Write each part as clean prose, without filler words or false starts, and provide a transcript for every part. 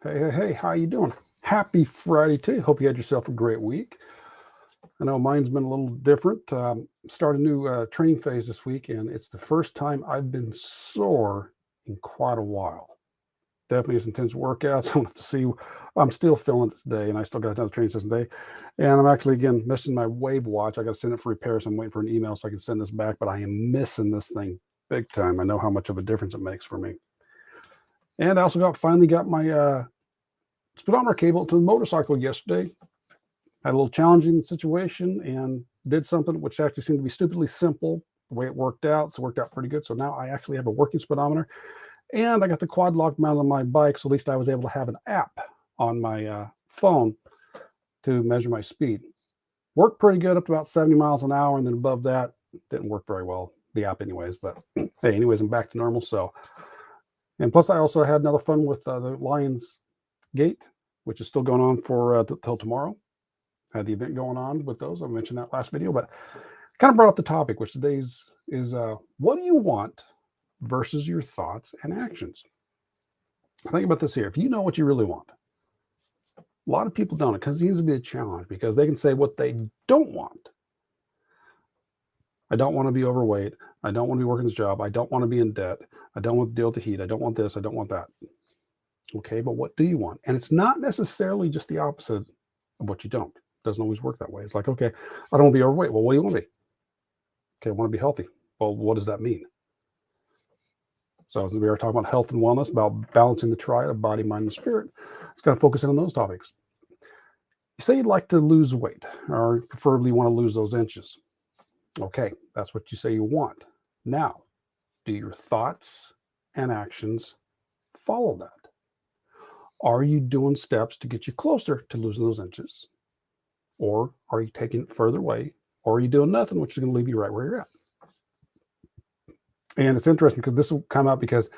Hey, how you doing? Happy Friday to you. Hope you had yourself a great week. I know mine's been a little different. Started a new training phase this week, and it's the first time I've been sore in quite a while. Definitely some intense workouts. I want to see. I'm still feeling it today, and I still got another training session today. And I'm actually again missing my Wave watch. I got to send it for repair, so I'm waiting for an email so I can send this back. But I am missing this thing big time. I know how much of a difference it makes for me. And I also finally got my speedometer cable to the motorcycle yesterday. Had a little challenging situation and did something which actually seemed to be stupidly simple the way it worked out. So it worked out pretty good. So now I actually have a working speedometer, and I got the quad lock mounted on my bike. So at least I was able to have an app on my phone to measure my speed. Worked pretty good up to about 70 miles an hour. And then above that, didn't work very well, the app anyways. But hey, anyways, I'm back to normal. So, and plus I also had another fun with the Lions Gate, which is still going on for till tomorrow. Had the event going on with those. I mentioned that last video, but kind of brought up the topic, which today's is what do you want versus your thoughts and actions? Think about this here. If you know what you really want, a lot of people don't, because it seems to be a challenge because they can say what they don't want. I don't want to be overweight. I don't want to be working this job. I don't want to be in debt. I don't want to deal with the heat. I don't want this. I don't want that. Okay, but what do you want? And it's not necessarily just the opposite of what you don't. It doesn't always work that way. It's like, okay, I don't want to be overweight. Well, what do you want to be? Okay, I want to be healthy. Well, what does that mean? So as we are talking about health and wellness, about balancing the triad of body, mind, and spirit, it's got to focus in on those topics. You say you'd like to lose weight, or preferably want to lose those inches. Okay, that's what you say you want. Now, do your thoughts and actions follow that? Are you doing steps to get you closer to losing those inches? Or are you taking it further away? Or are you doing nothing, which is going to leave you right where you're at? And it's interesting because this will come out because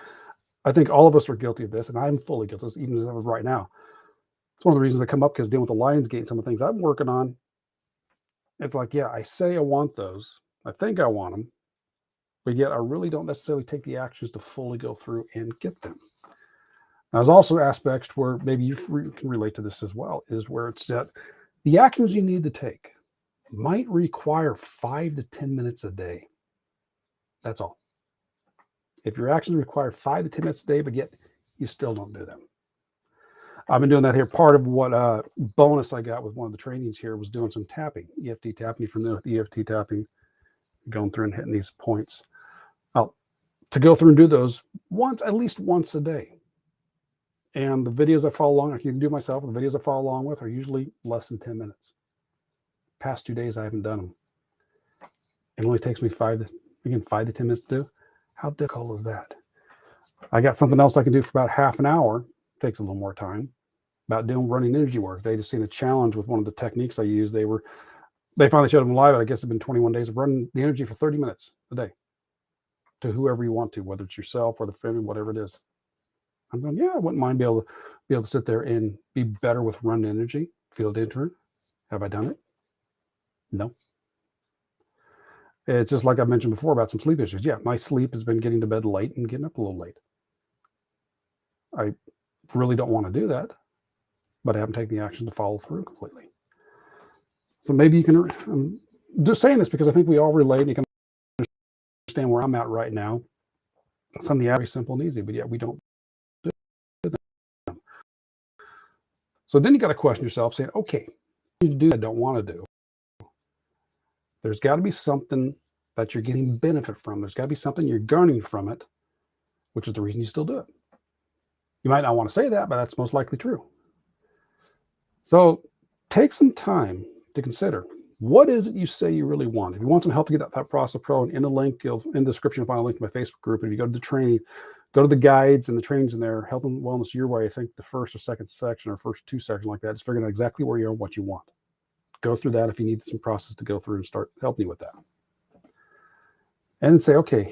I think all of us are guilty of this, and I'm fully guilty of this, even as of right now. It's one of the reasons I come up because dealing with the Lions Gate and some of the things I'm working on, it's like, yeah, I say I want those. I think I want them, but yet I really don't necessarily take the actions to fully go through and get them. Now, there's also aspects where maybe you can relate to this as well, is where it's that the actions you need to take might require 5 to 10 minutes a day. That's all. If your actions require 5 to 10 minutes a day, but yet you still don't do them. I've been doing that here. Part of what bonus I got with one of the trainings here was doing some tapping, EFT tapping. From there with EFT tapping, going through and hitting these points. To go through and do those at least once a day. And the videos I follow along, I can do myself. The videos I follow along with are usually less than 10 minutes. Past 2 days, I haven't done them. It only takes me 5 to 10 minutes to do. How difficult is that? I got something else I can do for about half an hour. Takes a little more time. About doing running energy work. They just seen a challenge with one of the techniques I use. They finally showed them live. I guess it's been 21 days of running the energy for 30 minutes a day to whoever you want to, whether it's yourself or the family, whatever it is. I'm going, yeah, I wouldn't mind be able to sit there and be better with run energy, field intern. Have I done it? No. It's just like I mentioned before about some sleep issues. Yeah, my sleep has been getting to bed late and getting up a little late. I really don't want to do that, but I haven't taken the action to follow through completely. So maybe you can, I'm just saying this because I think we all relate, and you can understand where I'm at right now. Some of the very simple and easy, but yet we don't do them. So then you got to question yourself saying, okay, you do what I don't want to do. There's got to be something that you're getting benefit from. There's got to be something you're garnering from it, which is the reason you still do it. You might not want to say that, but that's most likely true. So take some time to consider, what is it you say you really want? If you want some help to get that process pro, and in the link, in the description, you'll find a link to my Facebook group. And if you go to the training, go to the guides and the trainings in there, Health and Wellness Your Way. I think the first or second section or first 2 sections like that, just figuring out exactly where you are and what you want. Go through that if you need some process to go through and start helping you with that. And then say, okay,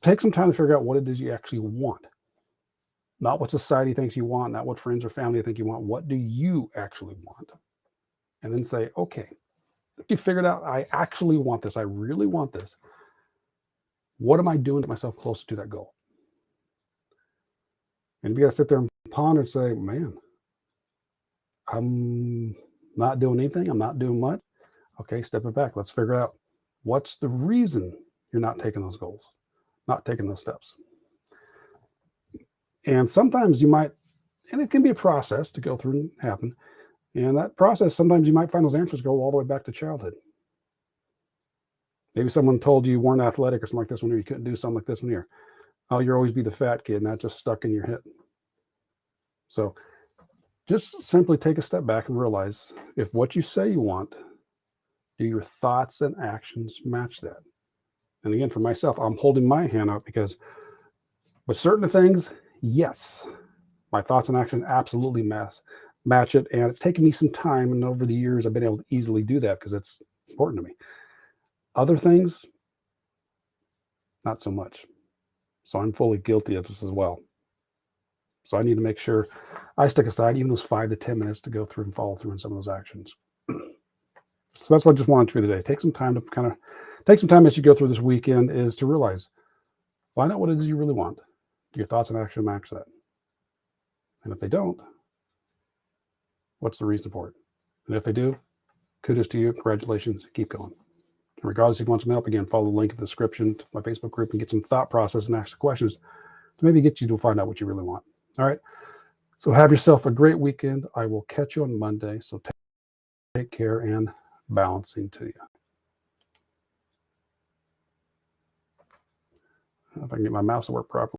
take some time to figure out what it is you actually want. Not what society thinks you want, not what friends or family think you want. What do you actually want? And then say, okay, if you figured out I actually want this, I really want this, what am I doing to get myself closer to that goal? And you got to sit there and ponder and say, man, I'm not doing anything. I'm not doing much. Okay, step it back. Let's figure out what's the reason you're not taking those goals, not taking those steps. And sometimes you might, and it can be a process to go through and happen. And that process, sometimes you might find those answers go all the way back to childhood. Maybe someone told you weren't athletic or something like this when you couldn't do something like this when you're, oh, you'll always be the fat kid, and that just stuck in your head. So just simply take a step back and realize if what you say you want, do your thoughts and actions match that? And again, for myself, I'm holding my hand up because with certain things, yes, my thoughts and action absolutely match it. And it's taken me some time. And over the years, I've been able to easily do that because it's important to me. Other things, not so much. So I'm fully guilty of this as well. So I need to make sure I stick aside even those 5 to 10 minutes to go through and follow through on some of those actions. So that's what I just wanted to do today. Take some time as you go through this weekend is to realize, find out what it is you really want. Do your thoughts and action match that? And if they don't, what's the reason for it? And if they do, kudos to you. Congratulations. Keep going. And regardless if you want some help, again, follow the link in the description to my Facebook group and get some thought process and ask the questions to maybe get you to find out what you really want. All right. So have yourself a great weekend. I will catch you on Monday. So take care and balancing to you. If I can get my mouse to work properly.